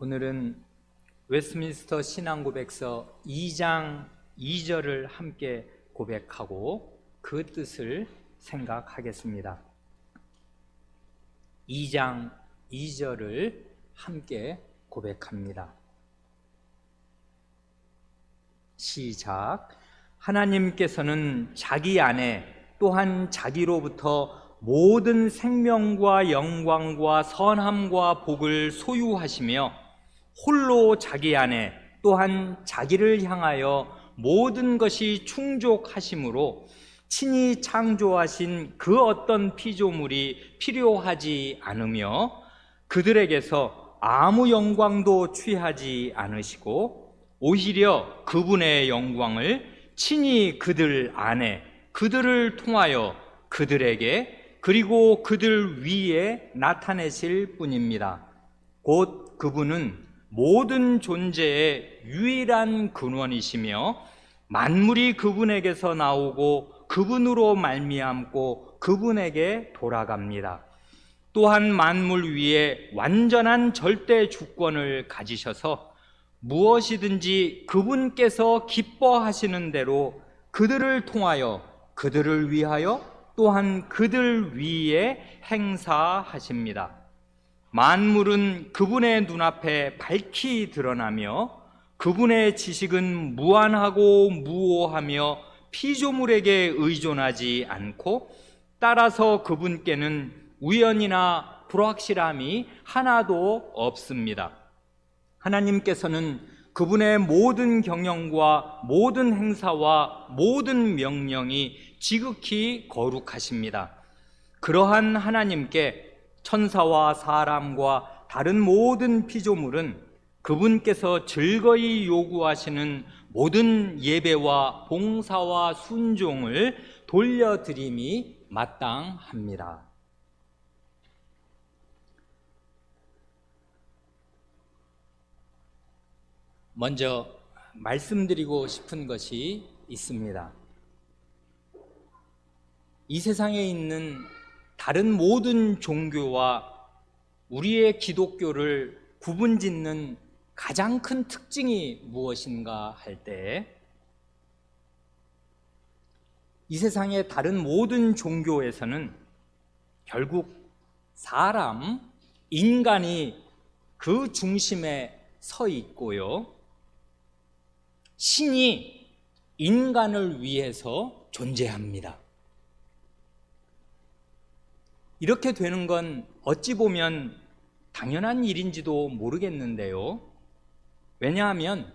오늘은 웨스트민스터 신앙고백서 2장 2절을 함께 고백하고 그 뜻을 생각하겠습니다. 2장 2절을 함께 고백합니다. 시작. 하나님께서는 자기 안에 또한 자기로부터 모든 생명과 영광과 선함과 복을 소유하시며 홀로 자기 안에 또한 자기를 향하여 모든 것이 충족하심으로 친히 창조하신 그 어떤 피조물이 필요하지 않으며 그들에게서 아무 영광도 취하지 않으시고 오히려 그분의 영광을 친히 그들 안에 그들을 통하여 그들에게 그리고 그들 위에 나타내실 뿐입니다. 곧 그분은 모든 존재의 유일한 근원이시며 만물이 그분에게서 나오고 그분으로 말미암고 그분에게 돌아갑니다. 또한 만물 위에 완전한 절대 주권을 가지셔서 무엇이든지 그분께서 기뻐하시는 대로 그들을 통하여 그들을 위하여 또한 그들 위에 행사하십니다. 만물은 그분의 눈앞에 밝히 드러나며 그분의 지식은 무한하고 무오하며 피조물에게 의존하지 않고 따라서 그분께는 우연이나 불확실함이 하나도 없습니다. 하나님께서는 그분의 모든 경영과 모든 행사와 모든 명령이 지극히 거룩하십니다. 그러한 하나님께 천사와 사람과 다른 모든 피조물은 그분께서 즐거이 요구하시는 모든 예배와 봉사와 순종을 돌려드림이 마땅합니다. 먼저 말씀드리고 싶은 것이 있습니다. 이 세상에 있는 다른 모든 종교와 우리의 기독교를 구분짓는 가장 큰 특징이 무엇인가 할 때, 이 세상의 다른 모든 종교에서는 결국 사람, 인간이 그 중심에 서 있고요, 신이 인간을 위해서 존재합니다. 이렇게 되는 건 어찌 보면 당연한 일인지도 모르겠는데요. 왜냐하면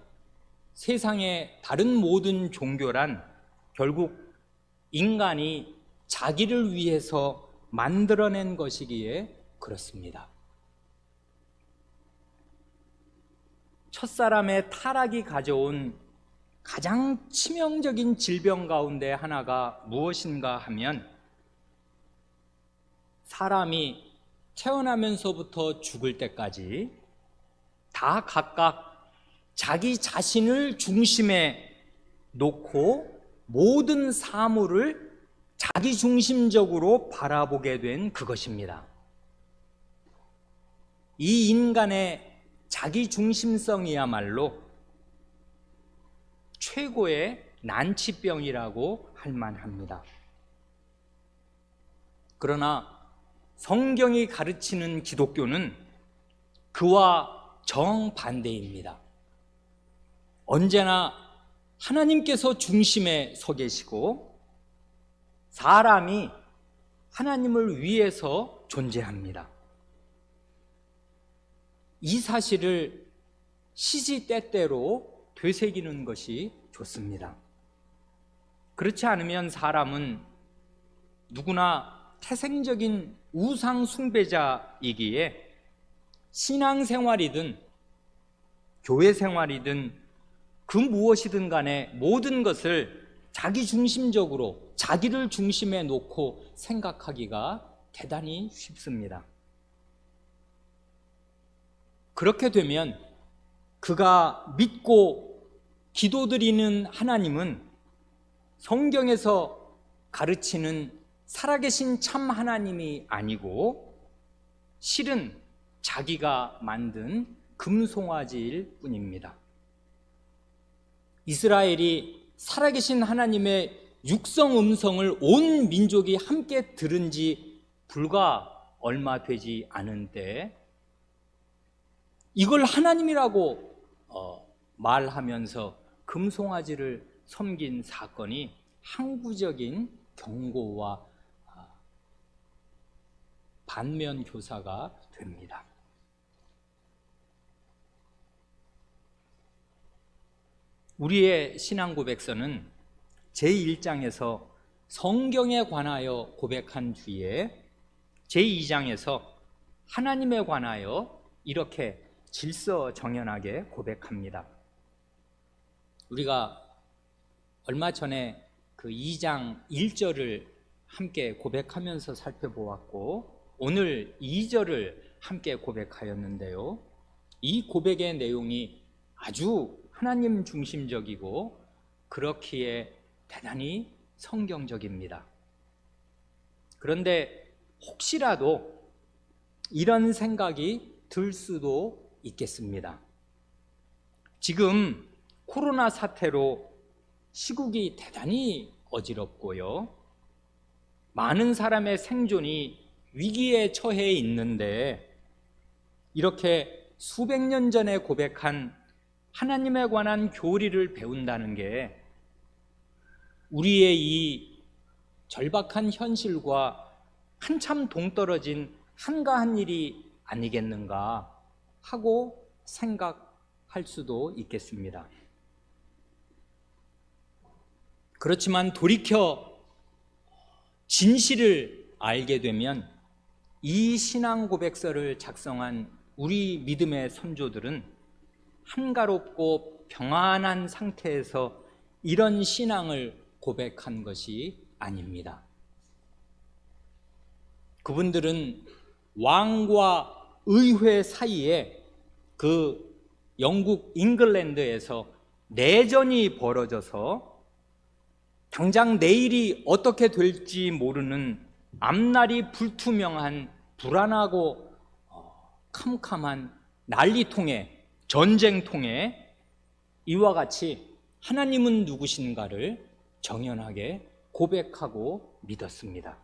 세상의 다른 모든 종교란 결국 인간이 자기를 위해서 만들어낸 것이기에 그렇습니다. 첫사람의 타락이 가져온 가장 치명적인 질병 가운데 하나가 무엇인가 하면 사람이 태어나면서부터 죽을 때까지 다 각각 자기 자신을 중심에 놓고 모든 사물을 자기 중심적으로 바라보게 된 그것입니다. 이 인간의 자기 중심성이야말로 최고의 난치병이라고 할 만합니다. 그러나 성경이 가르치는 기독교는 그와 정반대입니다. 언제나 하나님께서 중심에 서 계시고 사람이 하나님을 위해서 존재합니다. 이 사실을 시시때때로 되새기는 것이 좋습니다. 그렇지 않으면 사람은 누구나 태생적인 우상 숭배자이기에 신앙생활이든 교회 생활이든 그 무엇이든 간에 모든 것을 자기 중심적으로 자기를 중심에 놓고 생각하기가 대단히 쉽습니다. 그렇게 되면 그가 믿고 기도드리는 하나님은 성경에서 가르치는 살아계신 참 하나님이 아니고 실은 자기가 만든 금송아지일 뿐입니다. 이스라엘이 살아계신 하나님의 육성 음성을 온 민족이 함께 들은 지 불과 얼마 되지 않은데 이걸 하나님이라고 말하면서 금송아지를 섬긴 사건이 항구적인 경고와 반면 교사가 됩니다. 우리의 신앙 고백서는 제1장에서 성경에 관하여 고백한 뒤에 제2장에서 하나님에 관하여 이렇게 질서정연하게 고백합니다. 우리가 얼마 전에 그 2장 1절을 함께 고백하면서 살펴보았고 오늘 2절을 함께 고백하였는데요. 이 고백의 내용이 아주 하나님 중심적이고 그렇기에 대단히 성경적입니다. 그런데 혹시라도 이런 생각이 들 수도 있겠습니다. 지금 코로나 사태로 시국이 대단히 어지럽고요. 많은 사람의 생존이 위기에 처해 있는데 이렇게 수백 년 전에 고백한 하나님에 관한 교리를 배운다는 게 우리의 이 절박한 현실과 한참 동떨어진 한가한 일이 아니겠는가 하고 생각할 수도 있겠습니다. 그렇지만 돌이켜 진실을 알게 되면 이 신앙 고백서를 작성한 우리 믿음의 선조들은 한가롭고 평안한 상태에서 이런 신앙을 고백한 것이 아닙니다. 그분들은 왕과 의회 사이에 그 영국 잉글랜드에서 내전이 벌어져서 당장 내일이 어떻게 될지 모르는 앞날이 불투명한 불안하고 캄캄한 난리통에 전쟁통에 이와 같이 하나님은 누구신가를 정연하게 고백하고 믿었습니다.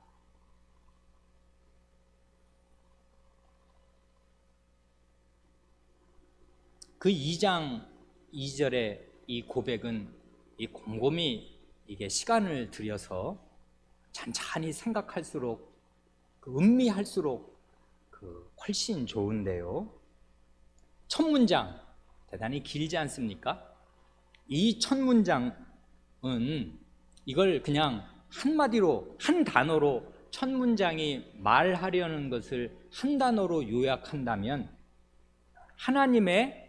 그 2장 2절의 이 고백은 곰곰이 이게 시간을 들여서 찬찬히 생각할수록 음미할수록 훨씬 좋은데요. 첫 문장 대단히 길지 않습니까? 이 첫 문장은 이걸 그냥 한마디로 한 단어로 첫 문장이 말하려는 것을 한 단어로 요약한다면 하나님의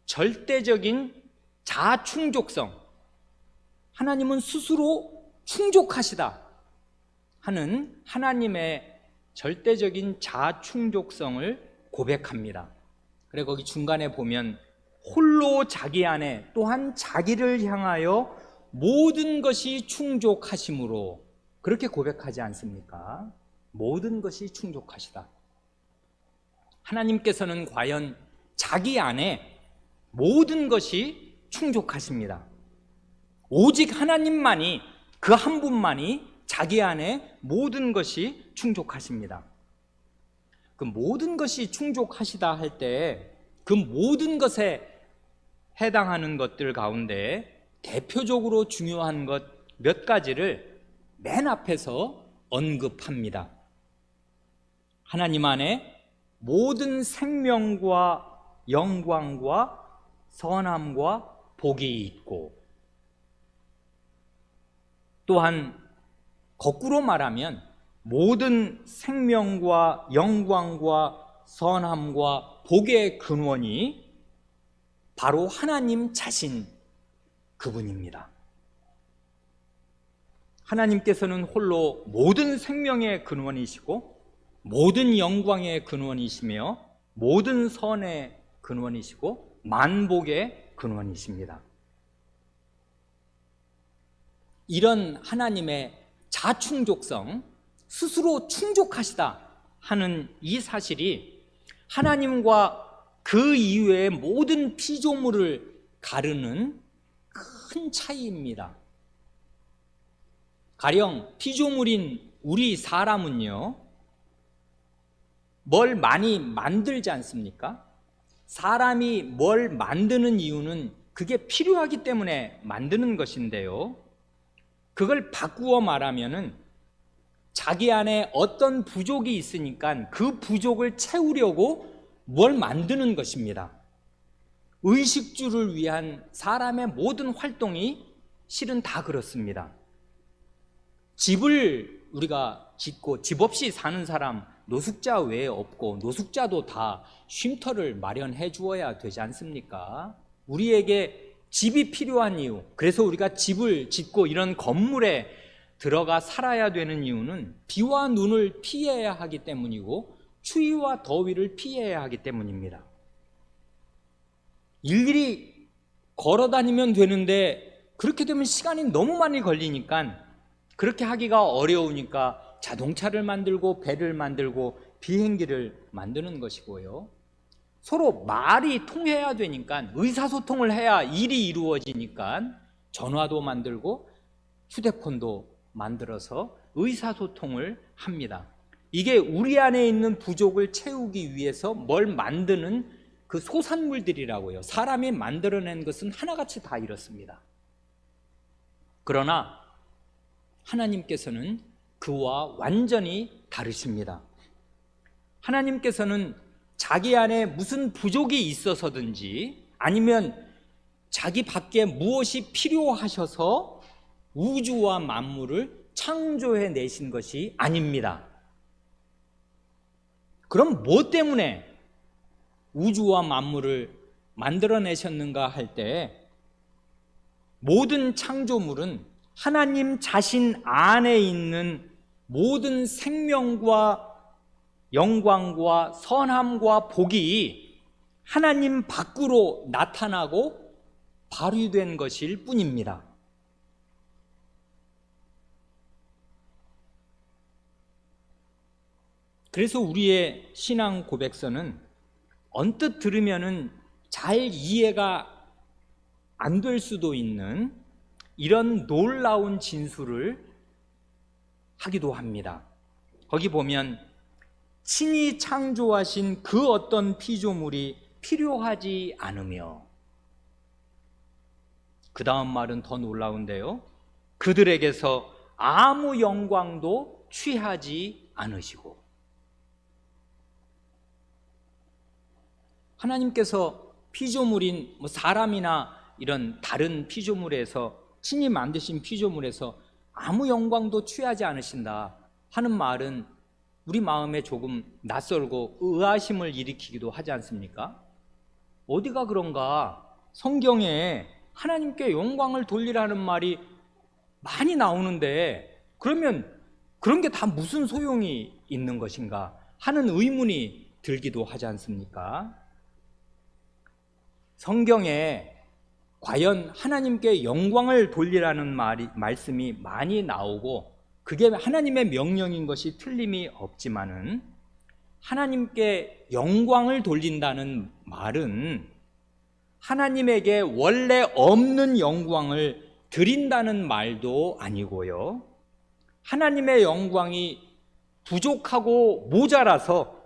절대적인 자충족성, 하나님은 스스로 충족하시다 하는 하나님의 절대적인 자충족성을 고백합니다. 그래 거기 중간에 보면 홀로 자기 안에 또한 자기를 향하여 모든 것이 충족하심으로 그렇게 고백하지 않습니까? 모든 것이 충족하시다. 하나님께서는 과연 자기 안에 모든 것이 충족하십니다. 오직 하나님만이 그 한 분만이 자기 안에 모든 것이 충족하십니다. 그 모든 것이 충족하시다 할 때 그 모든 것에 해당하는 것들 가운데 대표적으로 중요한 것 몇 가지를 맨 앞에서 언급합니다. 하나님 안에 모든 생명과 영광과 선함과 복이 있고 또한 거꾸로 말하면 모든 생명과 영광과 선함과 복의 근원이 바로 하나님 자신 그분입니다. 하나님께서는 홀로 모든 생명의 근원이시고 모든 영광의 근원이시며 모든 선의 근원이시고 만복의 근원이십니다. 이런 하나님의 자충족성, 스스로 충족하시다 하는 이 사실이 하나님과 그 이외의 모든 피조물을 가르는 큰 차이입니다. 가령 피조물인 우리 사람은요, 뭘 많이 만들지 않습니까? 사람이 뭘 만드는 이유는 그게 필요하기 때문에 만드는 것인데요, 그걸 바꾸어 말하면은 자기 안에 어떤 부족이 있으니까 그 부족을 채우려고 뭘 만드는 것입니다. 의식주를 위한 사람의 모든 활동이 실은 다 그렇습니다. 집을 우리가 짓고 집 없이 사는 사람 노숙자 외에 없고, 노숙자도 다 쉼터를 마련해 주어야 되지 않습니까? 우리에게 집이 필요한 이유, 그래서 우리가 집을 짓고 이런 건물에 들어가 살아야 되는 이유는 비와 눈을 피해야 하기 때문이고 추위와 더위를 피해야 하기 때문입니다. 일일이 걸어 다니면 되는데 그렇게 되면 시간이 너무 많이 걸리니까, 그렇게 하기가 어려우니까 자동차를 만들고 배를 만들고 비행기를 만드는 것이고요, 서로 말이 통해야 되니까 의사소통을 해야 일이 이루어지니까 전화도 만들고 휴대폰도 만들어서 의사소통을 합니다. 이게 우리 안에 있는 부족을 채우기 위해서 뭘 만드는 그 소산물들이라고요. 사람이 만들어낸 것은 하나같이 다 이렇습니다. 그러나 하나님께서는 그와 완전히 다르십니다. 하나님께서는 자기 안에 무슨 부족이 있어서든지 아니면 자기 밖에 무엇이 필요하셔서 우주와 만물을 창조해 내신 것이 아닙니다. 그럼 뭐 때문에 우주와 만물을 만들어내셨는가 할 때, 모든 창조물은 하나님 자신 안에 있는 모든 생명과 영광과 선함과 복이 하나님 밖으로 나타나고 발휘된 것일 뿐입니다. 그래서 우리의 신앙 고백서는 언뜻 들으면은 잘 이해가 안 될 수도 있는 이런 놀라운 진술을 하기도 합니다. 거기 보면 친히 창조하신 그 어떤 피조물이 필요하지 않으며, 그 다음 말은 더 놀라운데요, 그들에게서 아무 영광도 취하지 않으시고. 하나님께서 피조물인 사람이나 이런 다른 피조물에서, 친히 만드신 피조물에서 아무 영광도 취하지 않으신다 하는 말은 우리 마음에 조금 낯설고 의아심을 일으키기도 하지 않습니까? 어디가 그런가? 성경에 하나님께 영광을 돌리라는 말이 많이 나오는데, 그러면 그런 게 다 무슨 소용이 있는 것인가 하는 의문이 들기도 하지 않습니까? 성경에 과연 하나님께 영광을 돌리라는 말씀이 많이 나오고 그게 하나님의 명령인 것이 틀림이 없지만은, 하나님께 영광을 돌린다는 말은 하나님에게 원래 없는 영광을 드린다는 말도 아니고요, 하나님의 영광이 부족하고 모자라서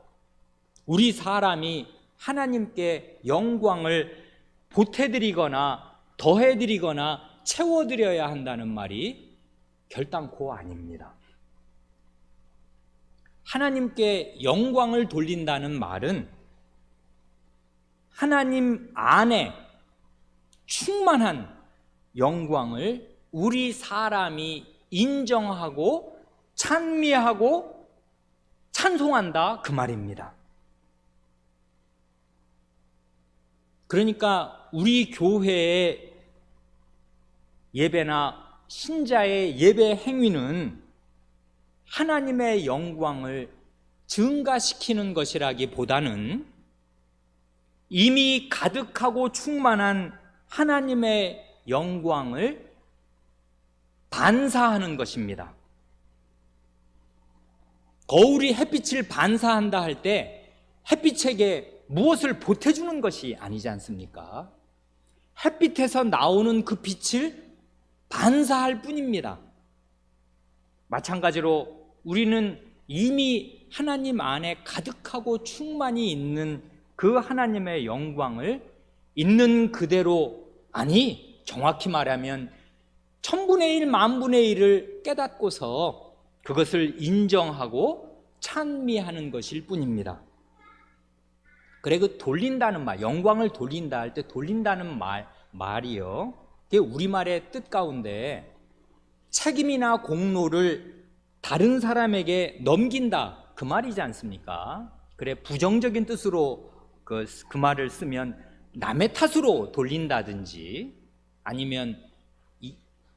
우리 사람이 하나님께 영광을 보태드리거나 더해드리거나 채워드려야 한다는 말이 결단코 아닙니다. 하나님께 영광을 돌린다는 말은 하나님 안에 충만한 영광을 우리 사람이 인정하고 찬미하고 찬송한다, 그 말입니다. 그러니까 우리 교회의 예배나 신자의 예배 행위는 하나님의 영광을 증가시키는 것이라기보다는 이미 가득하고 충만한 하나님의 영광을 반사하는 것입니다. 거울이 햇빛을 반사한다 할 때 햇빛에게 무엇을 보태주는 것이 아니지 않습니까? 햇빛에서 나오는 그 빛을 반사할 뿐입니다. 마찬가지로 우리는 이미 하나님 안에 가득하고 충만히 있는 그 하나님의 영광을 있는 그대로, 아니 정확히 말하면 천분의 일, 만분의 일을 깨닫고서 그것을 인정하고 찬미하는 것일 뿐입니다. 그래, 그 돌린다는 말, 영광을 돌린다 할 때 돌린다는 말이요, 그게 우리말의 뜻 가운데 책임이나 공로를 다른 사람에게 넘긴다, 그 말이지 않습니까? 그래, 부정적인 뜻으로 그 말을 쓰면 남의 탓으로 돌린다든지, 아니면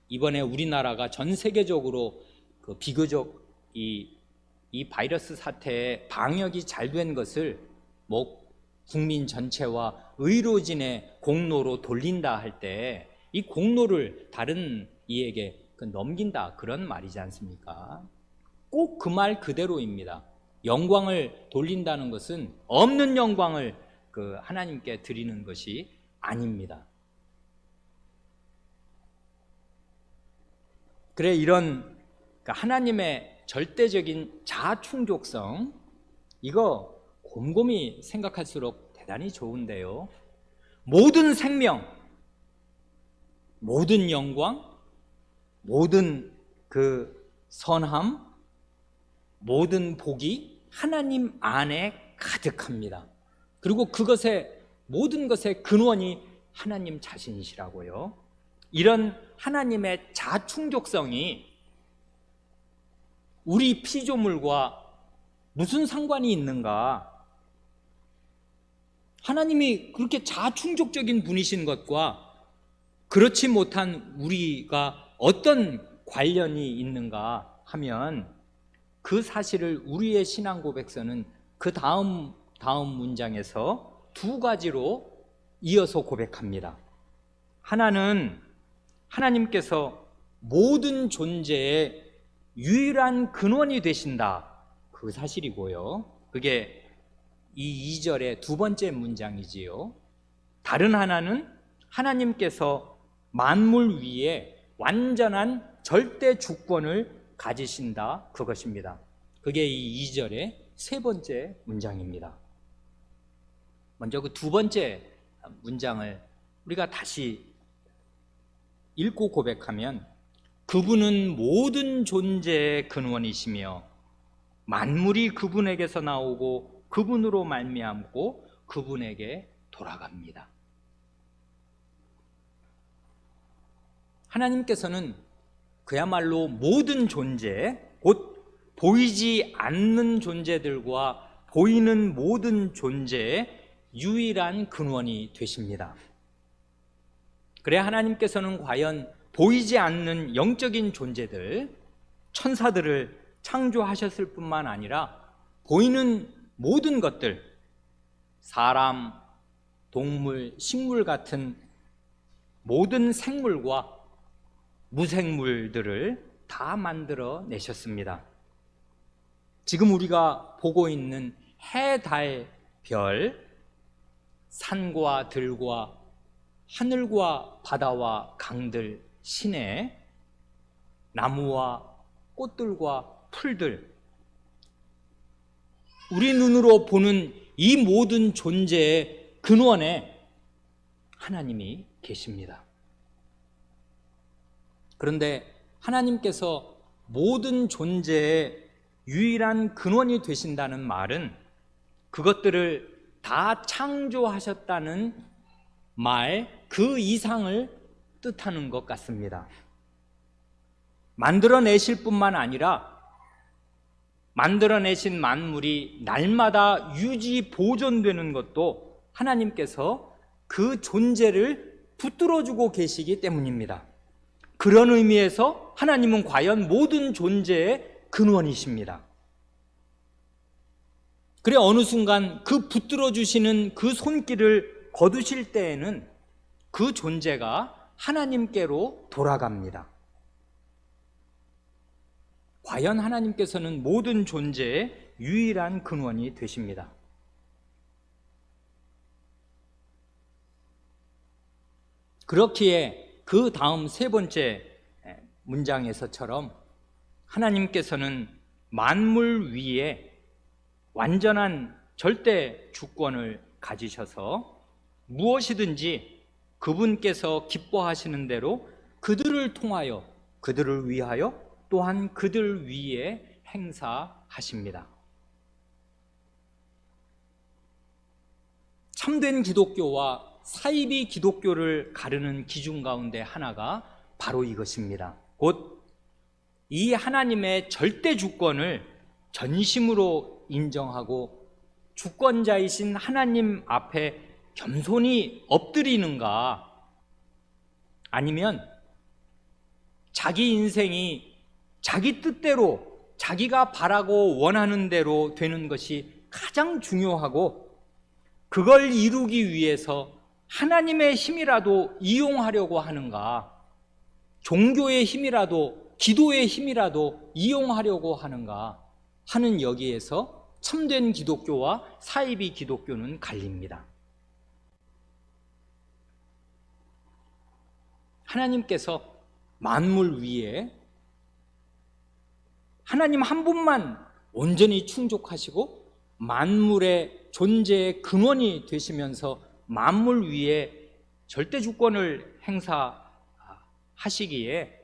이번에 우리나라가 전 세계적으로 그 비교적 이 바이러스 사태에 방역이 잘 된 것을 뭐 국민 전체와 의료진의 공로로 돌린다 할 때 이 공로를 다른 이에게 넘긴다, 그런 말이지 않습니까? 꼭 그 말 그대로입니다. 영광을 돌린다는 것은 없는 영광을 하나님께 드리는 것이 아닙니다. 그래, 이런 하나님의 절대적인 자충족성, 이거 곰곰이 생각할수록 대단히 좋은데요, 모든 생명, 모든 영광, 모든 그 선함, 모든 복이 하나님 안에 가득합니다. 그리고 그것의 모든 것의 근원이 하나님 자신이시라고요. 이런 하나님의 자충족성이 우리 피조물과 무슨 상관이 있는가? 하나님이 그렇게 자충족적인 분이신 것과 그렇지 못한 우리가 어떤 관련이 있는가 하면, 그 사실을 우리의 신앙 고백서는 그 다음 문장에서 두 가지로 이어서 고백합니다. 하나는 하나님께서 모든 존재의 유일한 근원이 되신다, 그 사실이고요, 그게 이 2절의 두 번째 문장이지요. 다른 하나는 하나님께서 만물 위에 완전한 절대 주권을 가지신다, 그것입니다. 그게 이 2절의 세 번째 문장입니다. 먼저 그 두 번째 문장을 우리가 다시 읽고 고백하면, 그분은 모든 존재의 근원이시며 만물이 그분에게서 나오고 그분으로 말미암고 그분에게 돌아갑니다. 하나님께서는 그야말로 모든 존재, 곧 보이지 않는 존재들과 보이는 모든 존재의 유일한 근원이 되십니다. 그래, 하나님께서는 과연 보이지 않는 영적인 존재들, 천사들을 창조하셨을 뿐만 아니라 보이는 모든 것들, 사람, 동물, 식물 같은 모든 생물과 무생물들을 다 만들어 내셨습니다. 지금 우리가 보고 있는 해, 달, 별, 산과 들과 하늘과 바다와 강들, 시내, 나무와 꽃들과 풀들, 우리 눈으로 보는 이 모든 존재의 근원에 하나님이 계십니다. 그런데 하나님께서 모든 존재의 유일한 근원이 되신다는 말은 그것들을 다 창조하셨다는 말 그 이상을 뜻하는 것 같습니다. 만들어내실 뿐만 아니라 만들어내신 만물이 날마다 유지 보존되는 것도 하나님께서 그 존재를 붙들어주고 계시기 때문입니다. 그런 의미에서 하나님은 과연 모든 존재의 근원이십니다. 그래, 어느 순간 그 붙들어주시는 그 손길을 거두실 때에는 그 존재가 하나님께로 돌아갑니다. 과연 하나님께서는 모든 존재의 유일한 근원이 되십니다. 그렇기에 그 다음 세 번째 문장에서처럼 하나님께서는 만물 위에 완전한 절대 주권을 가지셔서 무엇이든지 그분께서 기뻐하시는 대로 그들을 통하여, 그들을 위하여, 또한 그들 위에 행사하십니다. 참된 기독교와 사이비 기독교를 가르는 기준 가운데 하나가 바로 이것입니다. 곧 이 하나님의 절대 주권을 전심으로 인정하고 주권자이신 하나님 앞에 겸손히 엎드리는가, 아니면 자기 인생이 자기 뜻대로 자기가 바라고 원하는 대로 되는 것이 가장 중요하고 그걸 이루기 위해서 하나님의 힘이라도 이용하려고 하는가, 종교의 힘이라도, 기도의 힘이라도 이용하려고 하는가 하는 여기에서 참된 기독교와 사이비 기독교는 갈립니다. 하나님께서 만물 위에 하나님 한 분만 온전히 충족하시고 만물의 존재의 근원이 되시면서 만물 위에 절대 주권을 행사하시기에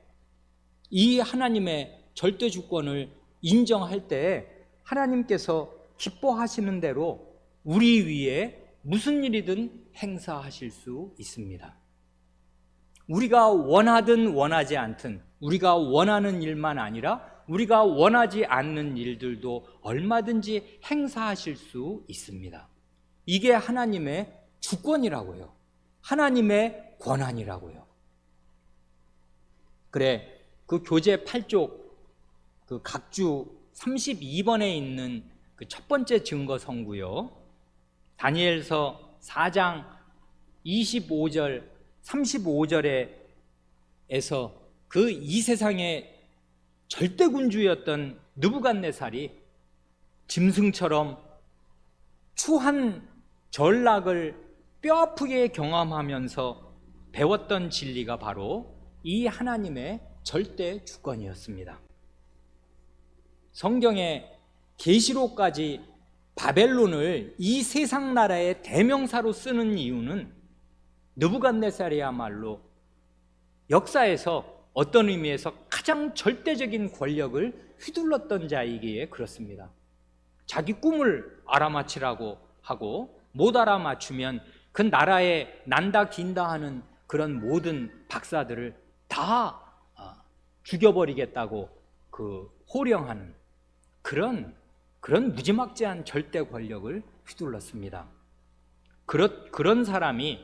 이 하나님의 절대 주권을 인정할 때 하나님께서 기뻐하시는 대로 우리 위에 무슨 일이든 행사하실 수 있습니다. 우리가 원하든 원하지 않든, 우리가 원하는 일만 아니라 우리가 원하지 않는 일들도 얼마든지 행사하실 수 있습니다. 이게 하나님의 주권이라고요. 하나님의 권한이라고요. 그래, 그 교재 8쪽 그 각주 32번에 있는 그 첫 번째 증거 성구요, 다니엘서 4장 25절 35절에서 그 이 세상의 절대군주였던 느부갓네살이 짐승처럼 추한 전락을 뼈아프게 경험하면서 배웠던 진리가 바로 이 하나님의 절대 주권이었습니다. 성경에 계시록까지 바벨론을 이 세상 나라의 대명사로 쓰는 이유는 느부갓네살이야말로 역사에서 어떤 의미에서 가장 절대적인 권력을 휘둘렀던 자이기에 그렇습니다. 자기 꿈을 알아맞히라고 하고 못 알아맞추면 그 나라에 난다 긴다 하는 그런 모든 박사들을 다 죽여버리겠다고 그 호령하는 그런 무지막지한 절대 권력을 휘둘렀습니다. 그런 사람이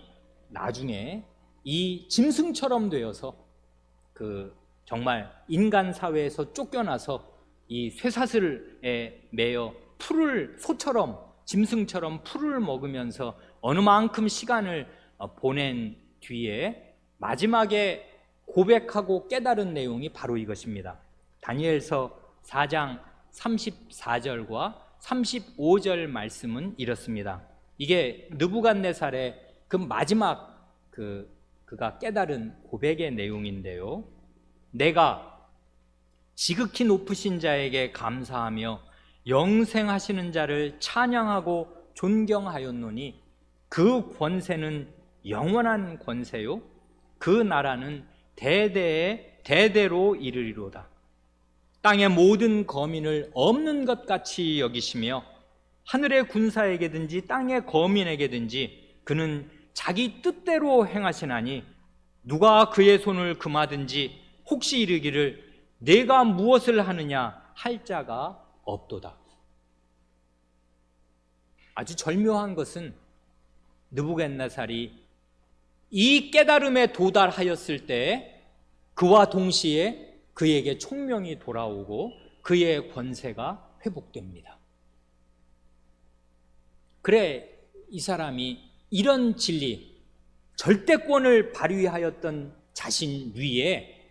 나중에 이 짐승처럼 되어서 그 정말 인간 사회에서 쫓겨나서 이 쇠사슬에 매여 소처럼, 짐승처럼 풀을 먹으면서 어느 만큼 시간을 보낸 뒤에 마지막에 고백하고 깨달은 내용이 바로 이것입니다. 다니엘서 4장 34절과 35절 말씀은 이렇습니다. 이게 느부갓네살의 그 마지막 그가 깨달은 고백의 내용인데요, 내가 지극히 높으신 자에게 감사하며 영생하시는 자를 찬양하고 존경하였노니 그 권세는 영원한 권세요 그 나라는 대대로 이르리로다. 땅의 모든 거민을 없는 것 같이 여기시며 하늘의 군사에게든지 땅의 거민에게든지 그는 자기 뜻대로 행하시나니 누가 그의 손을 금하든지 혹시 이르기를 내가 무엇을 하느냐 할 자가 없도다. 아주 절묘한 것은 느부갓네살이 이 깨달음에 도달하였을 때 그와 동시에 그에게 총명이 돌아오고 그의 권세가 회복됩니다. 그래, 이 사람이 이런 진리, 절대권을 발휘하였던 자신 위에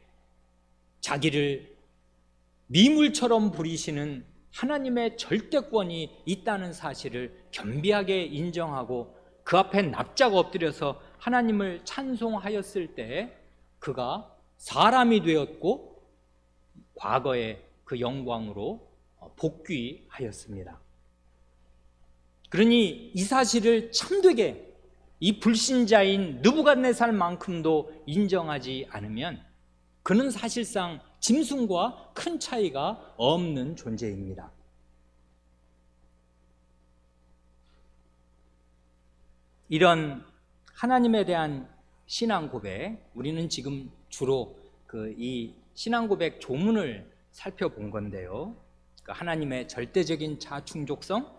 자기를 미물처럼 부리시는 하나님의 절대권이 있다는 사실을 겸비하게 인정하고 그 앞에 납작 엎드려서 하나님을 찬송하였을 때 그가 사람이 되었고 과거의 그 영광으로 복귀하였습니다. 그러니 이 사실을 참되게 이 불신자인 느부갓네살만큼도 인정하지 않으면 그는 사실상 짐승과 큰 차이가 없는 존재입니다. 이런 하나님에 대한 신앙 고백, 우리는 지금 주로 이 신앙 고백 조문을 살펴본 건데요. 하나님의 절대적인 자충족성,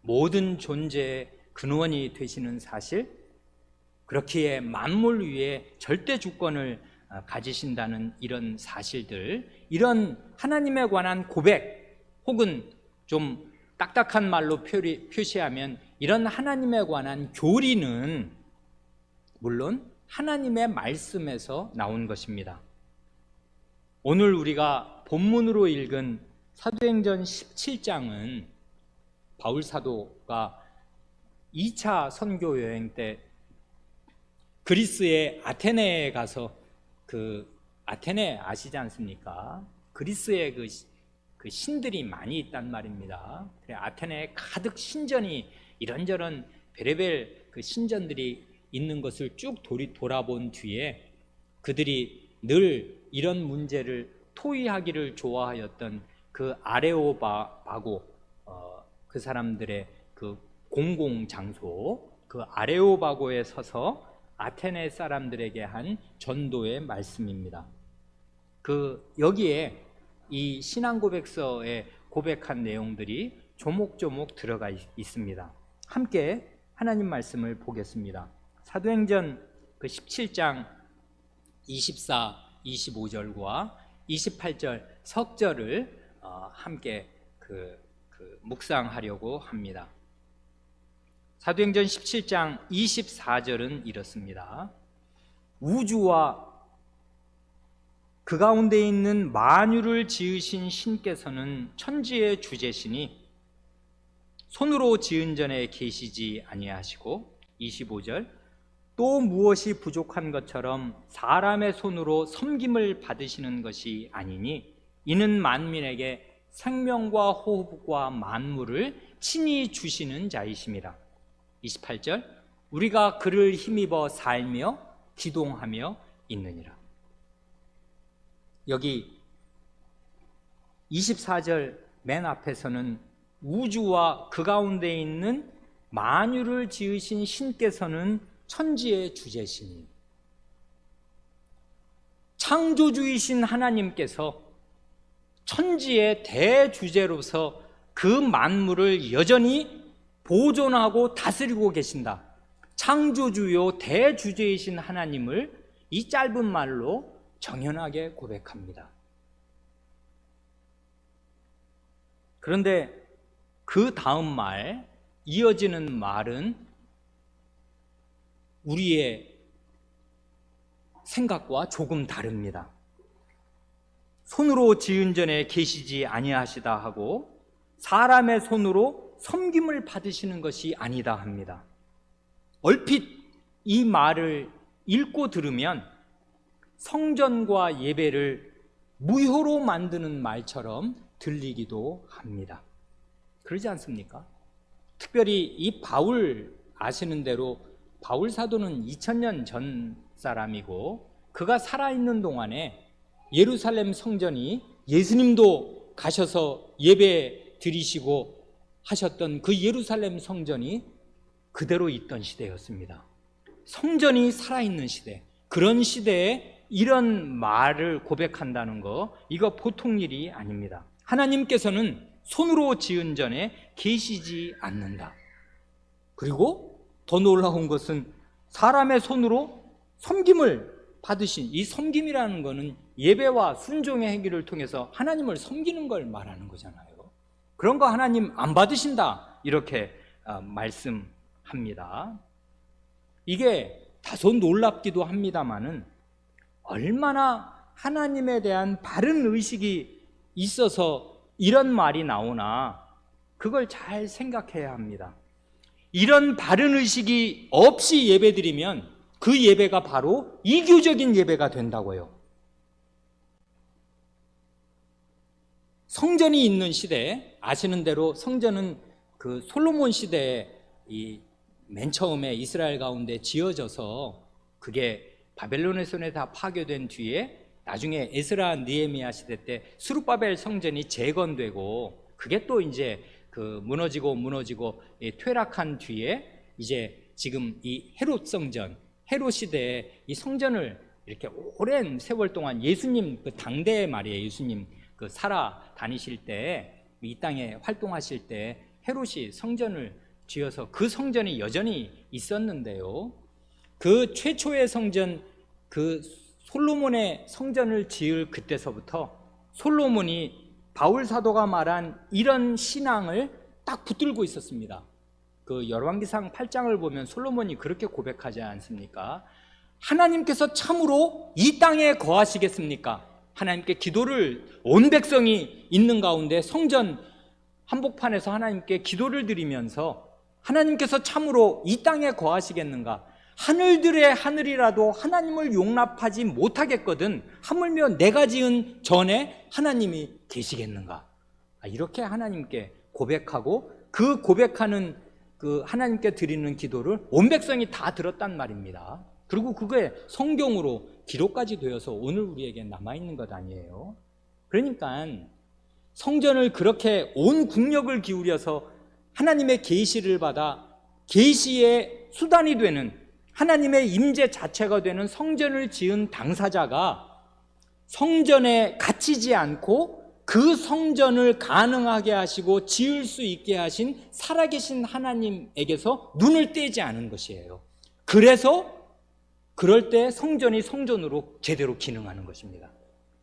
모든 존재의 근원이 되시는 사실, 그렇기에 만물 위에 절대 주권을 가지신다는 이런 사실들, 이런 하나님에 관한 고백, 혹은 좀 딱딱한 말로 표시하면 이런 하나님에 관한 교리는 물론 하나님의 말씀에서 나온 것입니다. 오늘 우리가 본문으로 읽은 사도행전 17장은 바울 사도가 2차 선교 여행 때 그리스의 아테네에 가서 아테네 아시지 않습니까? 그리스에 그 신들이 많이 있단 말입니다. 아테네에 가득 신전이 이런저런 별의별 그 신전들이 있는 것을 쭉 돌아본 뒤에 그들이 늘 이런 문제를 토의하기를 좋아하였던 그 아레오바고 그 사람들의 그 공공 장소, 그 아레오바고에 서서 아테네 사람들에게 한 전도의 말씀입니다. 여기에 이 신앙 고백서에 고백한 내용들이 조목조목 들어가 있습니다. 함께 하나님 말씀을 보겠습니다. 사도행전 17장 24, 25절과 28절 석절을 함께 묵상하려고 합니다. 사도행전 17장 24절은 이렇습니다. 우주와 그 가운데 있는 만유를 지으신 신께서는 천지의 주제시니 손으로 지은 전에 계시지 아니하시고, 25절, 또 무엇이 부족한 것처럼 사람의 손으로 섬김을 받으시는 것이 아니니 이는 만민에게 생명과 호흡과 만물을 친히 주시는 자이심이라. 28절, 우리가 그를 힘입어 살며 기동하며 있느니라. 여기 24절 맨 앞에서는 우주와 그 가운데 있는 만유를 지으신 신께서는 천지의 주제시니, 창조주이신 하나님께서 천지의 대주제로서 그 만물을 여전히 보존하고 다스리고 계신다. 창조주요 대주제이신 하나님을 이 짧은 말로 정연하게 고백합니다. 그런데 그 다음 말, 이어지는 말은 우리의 생각과 조금 다릅니다. 손으로 지은 전에 계시지 아니하시다 하고 사람의 손으로 섬김을 받으시는 것이 아니다 합니다. 얼핏 이 말을 읽고 들으면 성전과 예배를 무효로 만드는 말처럼 들리기도 합니다. 그러지 않습니까? 특별히 이 바울, 아시는 대로 바울 사도는 2000년 전 사람이고, 그가 살아있는 동안에 예루살렘 성전이 예수님도 가셔서 예배 드리시고 하셨던 그 예루살렘 성전이 그대로 있던 시대였습니다. 성전이 살아있는 시대, 그런 시대에 이런 말을 고백한다는 거, 이거 보통 일이 아닙니다. 하나님께서는 손으로 지은 전에 계시지 않는다. 그리고 더 놀라운 것은 사람의 손으로 섬김을 받으신, 이 섬김이라는 것은 예배와 순종의 행위를 통해서 하나님을 섬기는 걸 말하는 거잖아요. 그런 거 하나님 안 받으신다, 이렇게 말씀합니다. 이게 다소 놀랍기도 합니다마는 얼마나 하나님에 대한 바른 의식이 있어서 이런 말이 나오나 그걸 잘 생각해야 합니다. 이런 바른 의식이 없이 예배드리면 그 예배가 바로 이교적인 예배가 된다고요. 성전이 있는 시대에, 아시는 대로 성전은 그 솔로몬 시대에 맨 처음에 이스라엘 가운데 지어져서 그게 바벨론의 손에 다 파괴된 뒤에 나중에 에스라 느헤미야 시대 때 스룹바벨 성전이 재건되고, 그게 또 이제 그 무너지고 퇴락한 뒤에 이제 지금 이 헤롯 성전, 헤롯 시대에 이 성전을 이렇게 오랜 세월 동안 예수님 그 당대의 말이에요. 예수님 그 살아 다니실 때 이 땅에 활동하실 때 헤롯이 성전을 지어서 그 성전이 여전히 있었는데요. 그 최초의 성전, 그 솔로몬의 성전을 지을 그때서부터 솔로몬이 바울 사도가 말한 이런 신앙을 딱 붙들고 있었습니다. 그 열왕기상 8장을 보면 솔로몬이 그렇게 고백하지 않습니까? 하나님께서 참으로 이 땅에 거하시겠습니까? 하나님께 기도를, 온 백성이 있는 가운데 성전 한복판에서 하나님께 기도를 드리면서 하나님께서 참으로 이 땅에 거하시겠는가? 하늘들의 하늘이라도 하나님을 용납하지 못하겠거든 하물며 내가 지은 전에 하나님이 계시겠는가? 이렇게 하나님께 고백하고, 그 고백하는 그 하나님께 드리는 기도를 온 백성이 다 들었단 말입니다. 그리고 그게 성경으로 기록까지 되어서 오늘 우리에게 남아있는 것 아니에요. 그러니까 성전을 그렇게 온 국력을 기울여서 하나님의 계시를 받아 계시의 수단이 되는, 하나님의 임재 자체가 되는 성전을 지은 당사자가 성전에 갇히지 않고 그 성전을 가능하게 하시고 지을 수 있게 하신 살아계신 하나님에게서 눈을 떼지 않은 것이에요. 그래서 그럴 때 성전이 성전으로 제대로 기능하는 것입니다.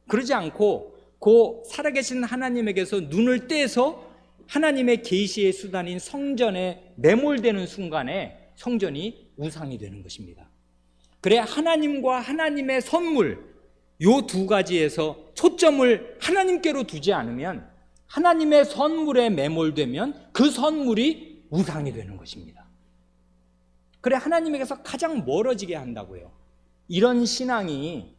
그러지 않고 그 살아계신 하나님에게서 눈을 떼서 하나님의 계시의 수단인 성전에 매몰되는 순간에 성전이 우상이 되는 것입니다. 그래 하나님과 하나님의 선물, 요 두 가지에서 초점을 하나님께로 두지 않으면, 하나님의 선물에 매몰되면 그 선물이 우상이 되는 것입니다. 그래 하나님에게서 가장 멀어지게 한다고요. 이런 신앙이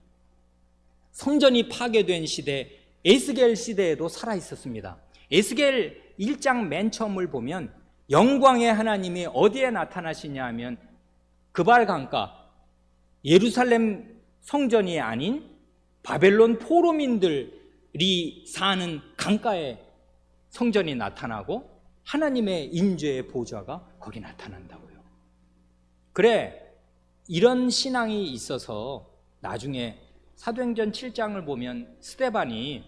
성전이 파괴된 시대, 에스겔 시대에도 살아 있었습니다. 에스겔 1장 맨 처음을 보면 영광의 하나님이 어디에 나타나시냐 하면 그발 강가, 예루살렘 성전이 아닌 바벨론 포로민들이 사는 강가에 성전이 나타나고 하나님의 임재의 보좌가 거기 나타난다고요. 그래 이런 신앙이 있어서 나중에 사도행전 7장을 보면 스데반이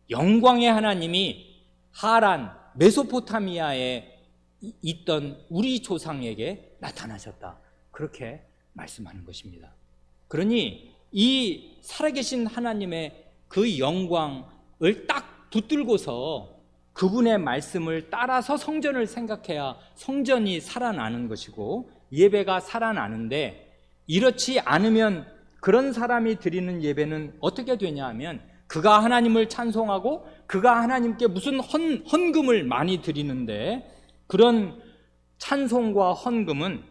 영광의 하나님이 하란 메소포타미아에 있던 우리 조상에게 나타나셨다, 그렇게 말씀하는 것입니다. 그러니 이 살아계신 하나님의 그 영광을 딱 붙들고서 그분의 말씀을 따라서 성전을 생각해야 성전이 살아나는 것이고 예배가 살아나는데, 이렇지 않으면 그런 사람이 드리는 예배는 어떻게 되냐 하면 그가 하나님을 찬송하고 그가 하나님께 무슨 헌금을 많이 드리는데, 그런 찬송과 헌금은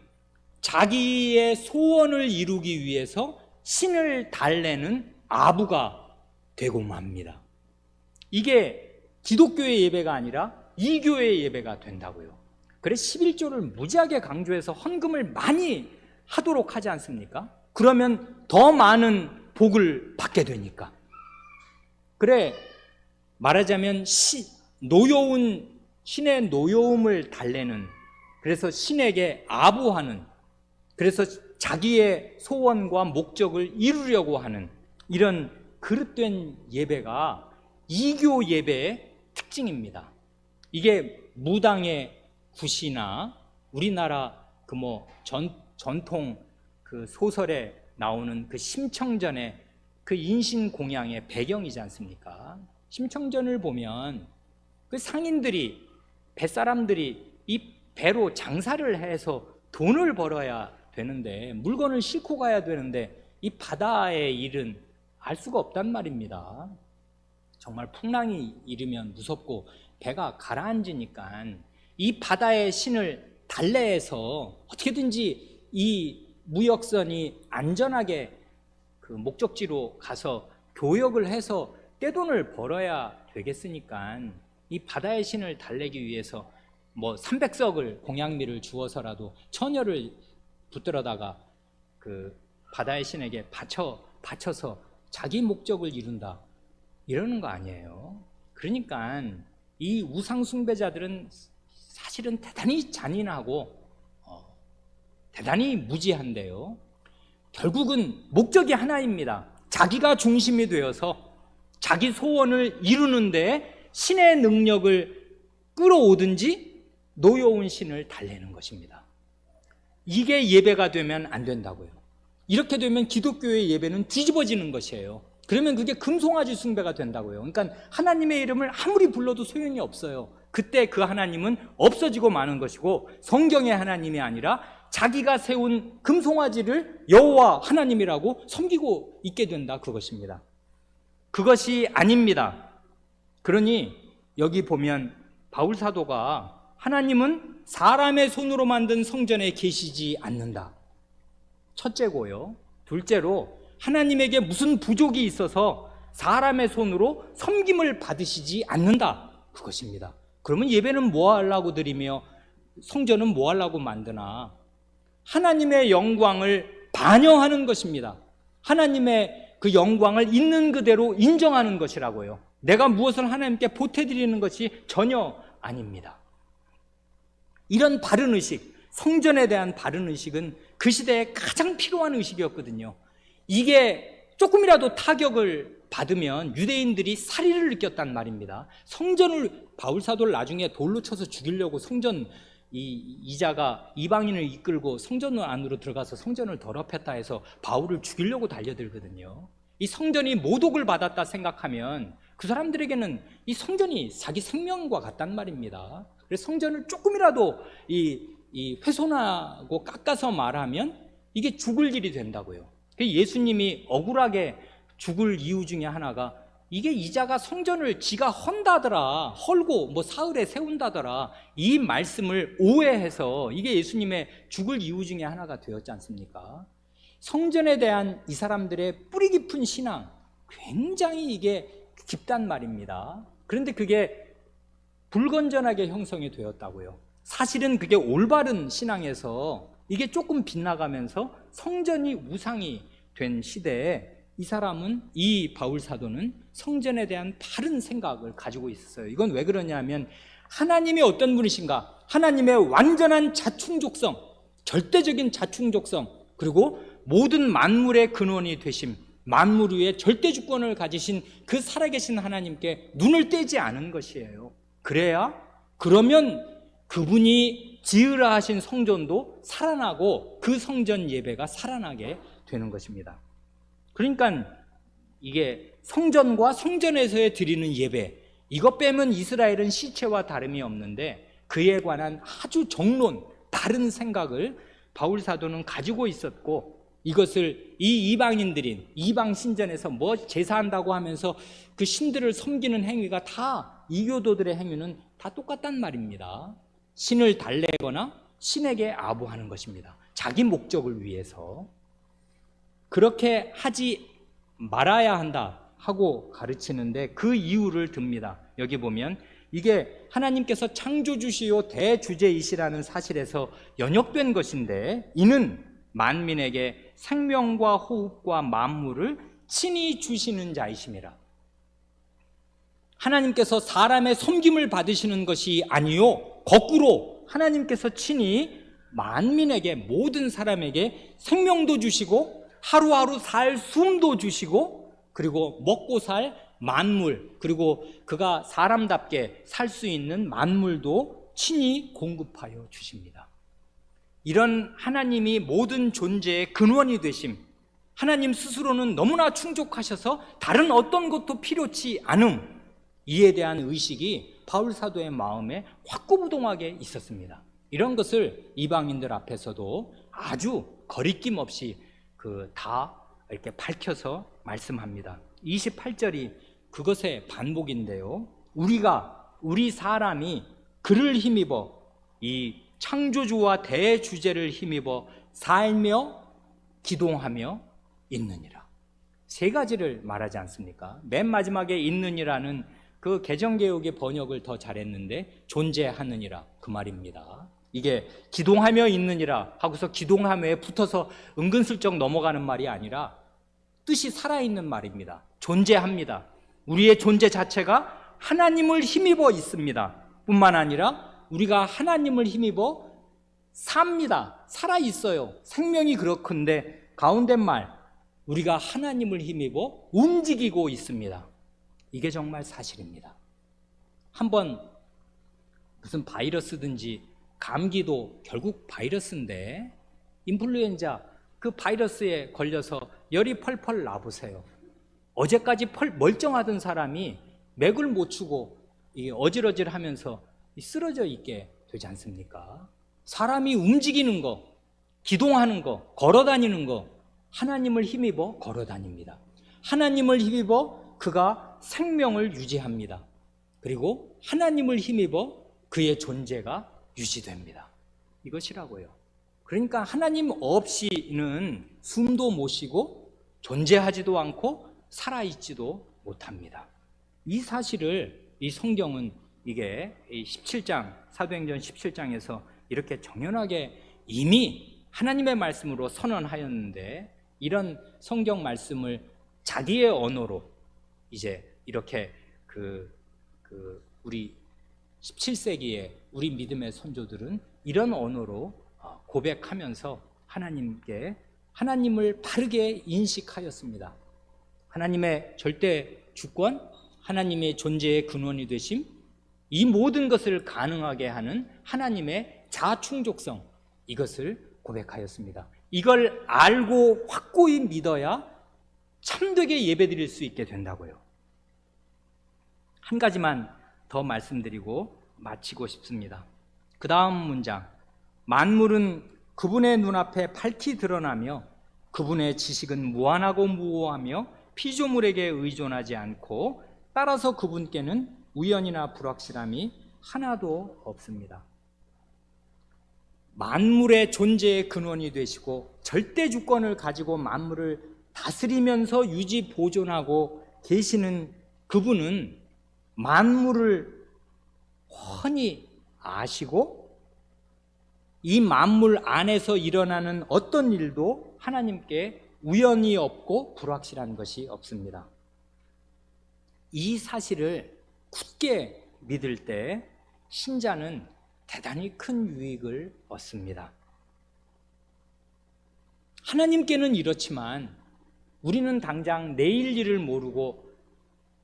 자기의 소원을 이루기 위해서 신을 달래는 아부가 되고 맙니다. 이게 기독교의 예배가 아니라 이교의 예배가 된다고요. 그래서 11조를 무지하게 강조해서 헌금을 많이 하도록 하지 않습니까? 그러면 더 많은 복을 받게 되니까. 그래 말하자면 신의 노여움을 달래는, 그래서 신에게 아부하는, 그래서 자기의 소원과 목적을 이루려고 하는 이런 그릇된 예배가 이교 예배의 특징입니다. 이게 무당의 굿이나 우리나라 그 전통 그 소설에 나오는 그 심청전의 그 인신공양의 배경이지 않습니까? 심청전을 보면 그 상인들이, 뱃사람들이 이 배로 장사를 해서 돈을 벌어야 되는데, 물건을 싣고 가야 되는데 이 바다의 일은 알 수가 없단 말입니다. 정말 풍랑이 일으면 무섭고 배가 가라앉으니까 이 바다의 신을 달래해서 어떻게든지 이 무역선이 안전하게 그 목적지로 가서 교역을 해서 떼돈을 벌어야 되겠으니까 이 바다의 신을 달래기 위해서 뭐 300석을 공양미를 주어서라도 처녀를 붙들어다가 그 바다의 신에게 바쳐서 자기 목적을 이룬다, 이러는 거 아니에요. 그러니까 이 우상 숭배자들은 사실은 대단히 잔인하고 대단히 무지한데요, 결국은 목적이 하나입니다. 자기가 중심이 되어서 자기 소원을 이루는데 신의 능력을 끌어오든지 노여운 신을 달래는 것입니다. 이게 예배가 되면 안 된다고요. 이렇게 되면 기독교의 예배는 뒤집어지는 것이에요. 그러면 그게 금송아지 숭배가 된다고요. 그러니까 하나님의 이름을 아무리 불러도 소용이 없어요. 그때 그 하나님은 없어지고 마는 것이고, 성경의 하나님이 아니라 자기가 세운 금송아지를 여호와 하나님이라고 섬기고 있게 된다, 그것입니다. 그것이 아닙니다. 그러니 여기 보면 바울 사도가 하나님은 사람의 손으로 만든 성전에 계시지 않는다, 첫째고요. 둘째로 하나님에게 무슨 부족이 있어서 사람의 손으로 섬김을 받으시지 않는다, 그것입니다. 그러면 예배는 뭐 하려고 드리며 성전은 뭐 하려고 만드나? 하나님의 영광을 반영하는 것입니다. 하나님의 그 영광을 있는 그대로 인정하는 것이라고요. 내가 무엇을 하나님께 보태드리는 것이 전혀 아닙니다. 이런 바른 의식, 성전에 대한 바른 의식은 그 시대에 가장 필요한 의식이었거든요. 이게 조금이라도 타격을 받으면 유대인들이 살인을 느꼈단 말입니다. 성전을, 바울 사도를 나중에 돌로 쳐서 죽이려고 성전 이자가 이방인을 이끌고 성전 안으로 들어가서 성전을 더럽혔다 해서 바울을 죽이려고 달려들거든요. 이 성전이 모독을 받았다 생각하면 그 사람들에게는 이 성전이 자기 생명과 같단 말입니다. 그래서 성전을 조금이라도 훼손하고 깎아서 말하면 이게 죽을 일이 된다고요. 예수님이 억울하게 죽을 이유 중에 하나가 이게 이자가 성전을 지가 헌다더라, 헐고 뭐 사흘에 세운다더라, 이 말씀을 오해해서 이게 예수님의 죽을 이유 중에 하나가 되었지 않습니까? 성전에 대한 이 사람들의 뿌리 깊은 신앙, 굉장히 이게 깊단 말입니다. 그런데 그게 불건전하게 형성이 되었다고요. 사실은 그게 올바른 신앙에서 이게 조금 빗나가면서 성전이 우상이 된 시대에 이 사람은, 이 바울 사도는 성전에 대한 바른 생각을 가지고 있었어요. 이건 왜 그러냐면 하나님이 어떤 분이신가, 하나님의 완전한 자충족성, 절대적인 자충족성, 그리고 모든 만물의 근원이 되심, 만물 위에 절대 주권을 가지신 그 살아계신 하나님께 눈을 떼지 않은 것이에요. 그러면 그분이 지으라 하신 성전도 살아나고 그 성전 예배가 살아나게 되는 것입니다. 그러니까 이게 성전과 성전에서의 드리는 예배, 이것 빼면 이스라엘은 시체와 다름이 없는데 그에 관한 아주 정론, 바른 생각을 바울 사도는 가지고 있었고, 이것을 이 이방인들인 이방 신전에서 뭐 제사한다고 하면서 그 신들을 섬기는 행위가 다, 이교도들의 행위는 다 똑같단 말입니다. 신을 달래거나 신에게 아부하는 것입니다. 자기 목적을 위해서. 그렇게 하지 말아야 한다 하고 가르치는데 그 이유를 듭니다. 여기 보면 이게 하나님께서 창조주시요 대주제이시라는 사실에서 연역된 것인데, 이는 만민에게 생명과 호흡과 만물을 친히 주시는 자이심이라. 하나님께서 사람의 섬김을 받으시는 것이 아니요, 거꾸로 하나님께서 친히 만민에게, 모든 사람에게 생명도 주시고 하루하루 살 숨도 주시고, 그리고 먹고 살 만물, 그리고 그가 사람답게 살 수 있는 만물도 친히 공급하여 주십니다. 이런 하나님이 모든 존재의 근원이 되심, 하나님 스스로는 너무나 충족하셔서 다른 어떤 것도 필요치 않음, 이에 대한 의식이 바울 사도의 마음에 확고부동하게 있었습니다. 이런 것을 이방인들 앞에서도 아주 거리낌 없이 다 이렇게 밝혀서 말씀합니다. 28절이 그것의 반복인데요, 우리 사람이 그를 힘입어, 이 창조주와 대주제를 힘입어 살며 기동하며 있느니라. 세 가지를 말하지 않습니까? 맨 마지막에 있느니라는 그 개정개혁의 번역을 더 잘했는데 존재하느니라 그 말입니다. 이게 기동하며 있느니라 하고서 기동함에 붙어서 은근슬쩍 넘어가는 말이 아니라 뜻이 살아있는 말입니다. 존재합니다. 우리의 존재 자체가 하나님을 힘입어 있습니다. 뿐만 아니라 우리가 하나님을 힘입어 삽니다. 살아있어요. 생명이 그렇건데 가운데 말 우리가 하나님을 힘입어 움직이고 있습니다. 이게 정말 사실입니다. 한번 무슨 바이러스든지 감기도 결국 바이러스인데 인플루엔자 그 바이러스에 걸려서 열이 펄펄 나보세요. 어제까지 멀쩡하던 사람이 맥을 못 추고 어질어질하면서 쓰러져 있게 되지 않습니까? 사람이 움직이는 거, 기동하는 거, 걸어다니는 거 하나님을 힘입어 걸어다닙니다. 하나님을 힘입어 그가 생명을 유지합니다. 그리고 하나님을 힘입어 그의 존재가 유지됩니다. 이것이라고요. 그러니까 하나님 없이는 숨도 못 쉬고 존재하지도 않고 살아있지도 못합니다. 이 사실을 이 성경은 이게 17장 사도행전 17장에서 이렇게 정연하게 이미 하나님의 말씀으로 선언하였는데 이런 성경 말씀을 자기의 언어로 이제 이렇게 우리 17세기의 우리 믿음의 선조들은 이런 언어로 고백하면서 하나님을 바르게 인식하였습니다. 하나님의 절대 주권, 하나님의 존재의 근원이 되심, 이 모든 것을 가능하게 하는 하나님의 자충족성, 이것을 고백하였습니다. 이걸 알고 확고히 믿어야 참되게 예배드릴 수 있게 된다고요. 한 가지만 더 말씀드리고 마치고 싶습니다. 그 다음 문장, 만물은 그분의 눈앞에 밝히 드러나며 그분의 지식은 무한하고 무오하며 피조물에게 의존하지 않고 따라서 그분께는 우연이나 불확실함이 하나도 없습니다. 만물의 존재의 근원이 되시고 절대 주권을 가지고 만물을 다스리면서 유지 보존하고 계시는 그분은 만물을 훤히 아시고 이 만물 안에서 일어나는 어떤 일도 하나님께 우연이 없고 불확실한 것이 없습니다. 이 사실을 굳게 믿을 때 신자는 대단히 큰 유익을 얻습니다. 하나님께는 이렇지만 우리는 당장 내일 일을 모르고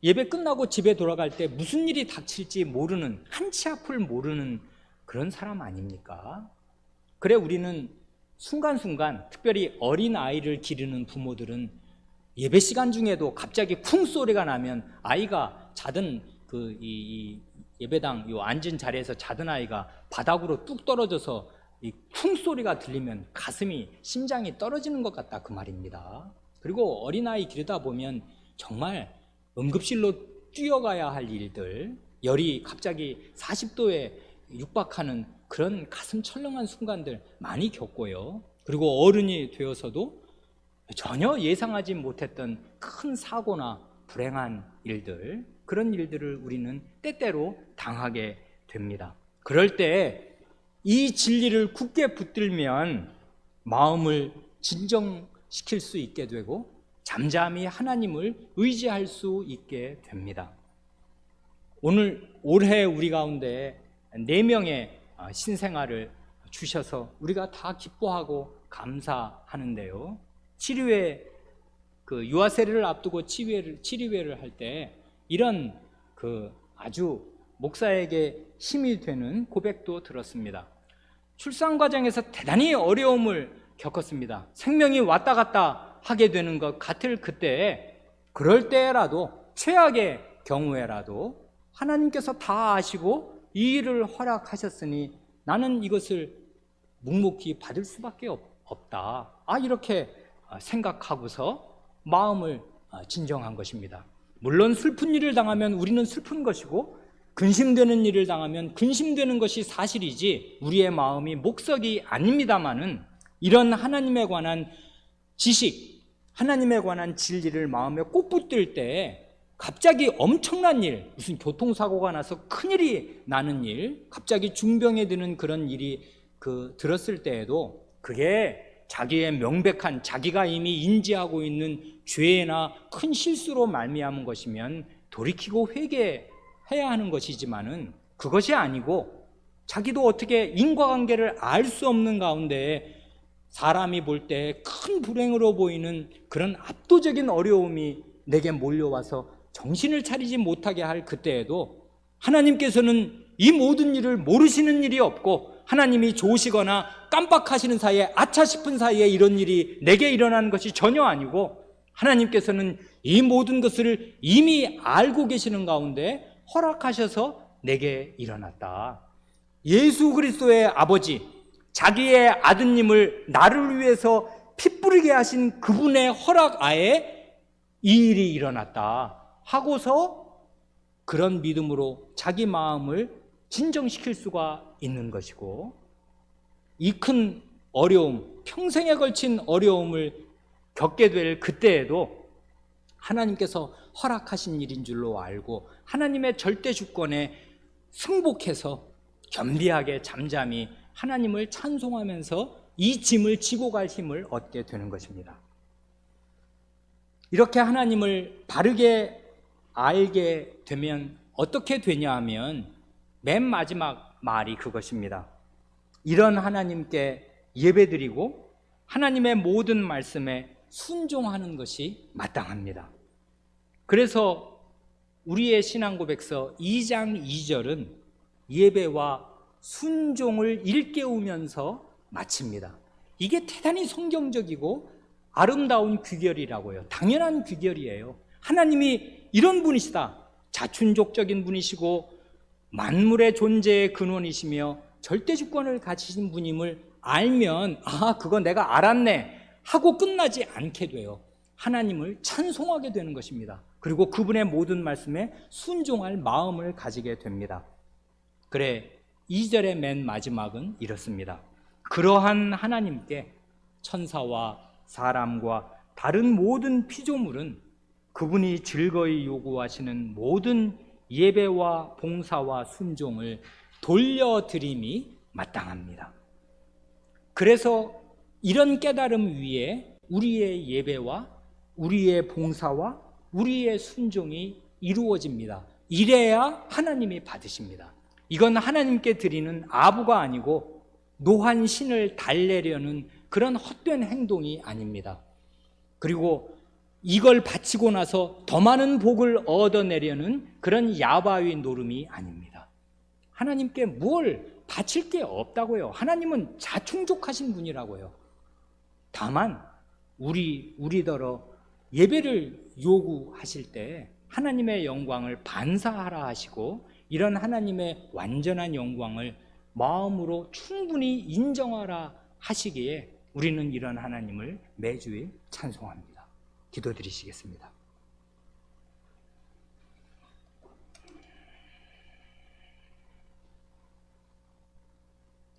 예배 끝나고 집에 돌아갈 때 무슨 일이 닥칠지 모르는, 한치 앞을 모르는 그런 사람 아닙니까? 그래 우리는 순간순간, 특별히 어린 아이를 기르는 부모들은 예배 시간 중에도 갑자기 쿵 소리가 나면 아이가 자던 이 예배당 요 앉은 자리에서 자던 아이가 바닥으로 뚝 떨어져서 이 쿵 소리가 들리면 가슴이, 심장이 떨어지는 것 같다 그 말입니다. 그리고 어린아이 기르다 보면 정말 응급실로 뛰어가야 할 일들, 열이 갑자기 40도에 육박하는 그런 가슴 철렁한 순간들 많이 겪고요. 그리고 어른이 되어서도 전혀 예상하지 못했던 큰 사고나 불행한 일들, 그런 일들을 우리는 때때로 당하게 됩니다. 그럴 때 이 진리를 굳게 붙들면 마음을 진정시킬 수 있게 되고 잠잠히 하나님을 의지할 수 있게 됩니다. 올해 우리 가운데 4명의 신생아를 주셔서 우리가 다 기뻐하고 감사하는데요. 치료회, 유아 세례를 앞두고 치료회를 할 때 이런 아주 목사에게 힘이 되는 고백도 들었습니다. 출산 과정에서 대단히 어려움을 겪었습니다. 생명이 왔다 갔다 하게 되는 것 같을 그때, 그럴 때라도, 최악의 경우에라도 하나님께서 다 아시고 이 일을 허락하셨으니 나는 이것을 묵묵히 받을 수밖에 없다, 이렇게 생각하고서 마음을 진정한 것입니다. 물론 슬픈 일을 당하면 우리는 슬픈 것이고 근심되는 일을 당하면 근심되는 것이 사실이지 우리의 마음이 목석이 아닙니다마는 이런 하나님에 관한 지식, 하나님에 관한 진리를 마음에 꼭 붙들 때 갑자기 엄청난 일, 무슨 교통사고가 나서 큰일이 나는 일, 갑자기 중병에 드는 그런 일이 들었을 때에도 그게 자기의 명백한, 자기가 이미 인지하고 있는 죄나 큰 실수로 말미암은 것이면 돌이키고 회개해야 하는 것이지만은 그것이 아니고 자기도 어떻게 인과관계를 알 수 없는 가운데 사람이 볼 때 큰 불행으로 보이는 그런 압도적인 어려움이 내게 몰려와서 정신을 차리지 못하게 할 그때에도 하나님께서는 이 모든 일을 모르시는 일이 없고 하나님이 좋으시거나 깜빡하시는 사이에 아차 싶은 사이에 이런 일이 내게 일어나는 것이 전혀 아니고 하나님께서는 이 모든 것을 이미 알고 계시는 가운데 허락하셔서 내게 일어났다. 예수 그리스도의 아버지, 자기의 아드님을 나를 위해서 피 뿌리게 하신 그분의 허락 하에 이 일이 일어났다 하고서 그런 믿음으로 자기 마음을 진정시킬 수가 있는 것이고, 이 큰 어려움, 평생에 걸친 어려움을 겪게 될 그때에도 하나님께서 허락하신 일인 줄로 알고 하나님의 절대 주권에 승복해서 겸비하게 잠잠히 하나님을 찬송하면서 이 짐을 지고 갈 힘을 얻게 되는 것입니다. 이렇게 하나님을 바르게 알게 되면 어떻게 되냐 하면 맨 마지막 말이 그것입니다. 이런 하나님께 예배드리고 하나님의 모든 말씀에 순종하는 것이 마땅합니다. 그래서 우리의 신앙고백서 2장 2절은 예배와 순종을 일깨우면서 마칩니다. 이게 대단히 성경적이고 아름다운 귀결이라고요. 당연한 귀결이에요. 하나님이 이런 분이시다. 자춘족적인 분이시고 만물의 존재의 근원이시며 절대주권을 가지신 분임을 알면 그거 내가 알았네 하고 끝나지 않게 돼요. 하나님을 찬송하게 되는 것입니다. 그리고 그분의 모든 말씀에 순종할 마음을 가지게 됩니다. 그래, 2절의 맨 마지막은 이렇습니다. 그러한 하나님께 천사와 사람과 다른 모든 피조물은 그분이 즐거이 요구하시는 모든 예배와 봉사와 순종을 돌려드림이 마땅합니다. 그래서 이런 깨달음 위에 우리의 예배와 우리의 봉사와 우리의 순종이 이루어집니다. 이래야 하나님이 받으십니다. 이건 하나님께 드리는 아부가 아니고 노한 신을 달래려는 그런 헛된 행동이 아닙니다. 그리고 이걸 바치고 나서 더 많은 복을 얻어내려는 그런 야바위 노름이 아닙니다. 하나님께 뭘 바칠 게 없다고요. 하나님은 자충족하신 분이라고요. 다만 우리더러 예배를 요구하실 때 하나님의 영광을 반사하라 하시고 이런 하나님의 완전한 영광을 마음으로 충분히 인정하라 하시기에 우리는 이런 하나님을 매주일 찬송합니다. 기도드리시겠습니다.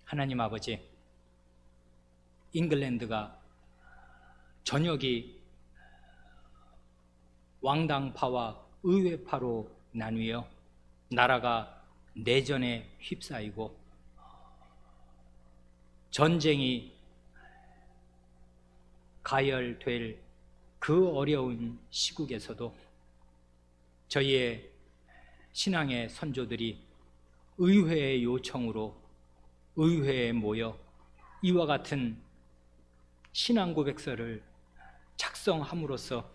하나님 아버지, 잉글랜드가 전역이 왕당파와 의회파로 나뉘어 나라가 내전에 휩싸이고 전쟁이 가열될 그 어려운 시국에서도 저희의 신앙의 선조들이 의회의 요청으로 의회에 모여 이와 같은 신앙 고백서를 작성함으로써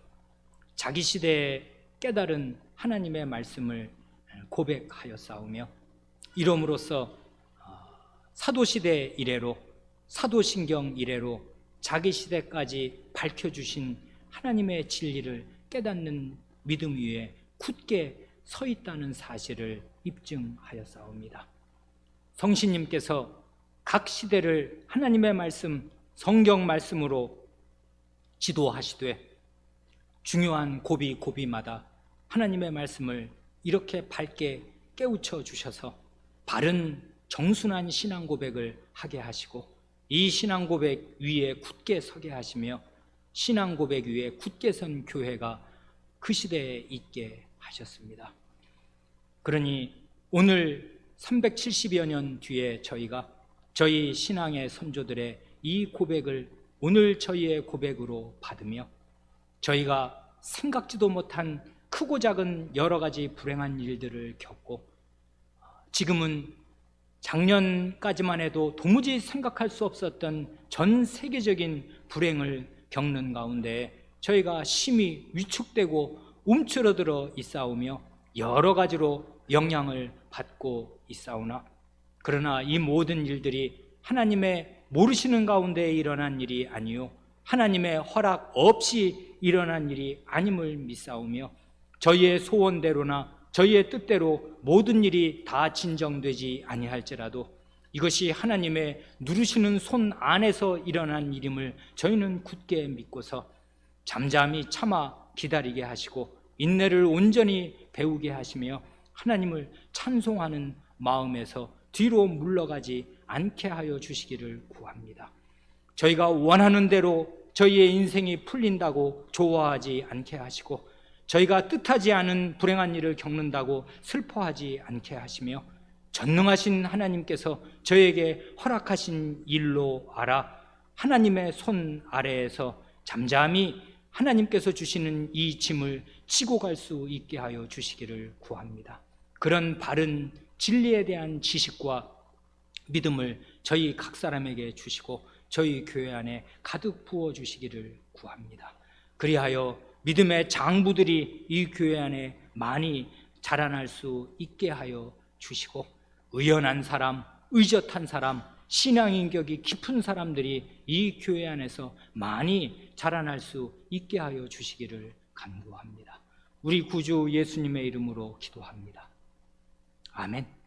자기 시대에 깨달은 하나님의 말씀을 고백하였사오며 이름으로써 사도시대 이래로 사도신경 이래로 자기 시대까지 밝혀주신 하나님의 진리를 깨닫는 믿음 위에 굳게 서 있다는 사실을 입증하였사옵니다. 성신님께서 각 시대를 하나님의 말씀, 성경 말씀으로 지도하시되 중요한 고비마다 하나님의 말씀을 이렇게 밝게 깨우쳐 주셔서 바른 정순한 신앙 고백을 하게 하시고 이 신앙 고백 위에 굳게 서게 하시며 신앙 고백 위에 굳게 선 교회가 그 시대에 있게 하셨습니다. 그러니 오늘 370여 년 뒤에 저희가 저희 신앙의 선조들의 이 고백을 오늘 저희의 고백으로 받으며 저희가 생각지도 못한 크고 작은 여러 가지 불행한 일들을 겪고 지금은 작년까지만 해도 도무지 생각할 수 없었던 전 세계적인 불행을 겪는 가운데 저희가 심히 위축되고 움츠러들어 있사오며 여러 가지로 영향을 받고 있사오나 그러나 이 모든 일들이 하나님의 모르시는 가운데 일어난 일이 아니요 하나님의 허락 없이 일어난 일이 아님을 믿사오며 저희의 소원대로나 저희의 뜻대로 모든 일이 다 진정되지 아니할지라도 이것이 하나님의 누르시는 손 안에서 일어난 일임을 저희는 굳게 믿고서 잠잠히 참아 기다리게 하시고 인내를 온전히 배우게 하시며 하나님을 찬송하는 마음에서 뒤로 물러가지 않게 하여 주시기를 구합니다. 저희가 원하는 대로 저희의 인생이 풀린다고 좋아하지 않게 하시고 저희가 뜻하지 않은 불행한 일을 겪는다고 슬퍼하지 않게 하시며 전능하신 하나님께서 저에게 허락하신 일로 알아 하나님의 손 아래에서 잠잠히 하나님께서 주시는 이 짐을 지고 갈 수 있게 하여 주시기를 구합니다. 그런 바른 진리에 대한 지식과 믿음을 저희 각 사람에게 주시고 저희 교회 안에 가득 부어 주시기를 구합니다. 그리하여 믿음의 장부들이 이 교회 안에 많이 자라날 수 있게 하여 주시고 의연한 사람, 의젓한 사람, 신앙인격이 깊은 사람들이 이 교회 안에서 많이 자라날 수 있게 하여 주시기를 간구합니다. 우리 구주 예수님의 이름으로 기도합니다. 아멘.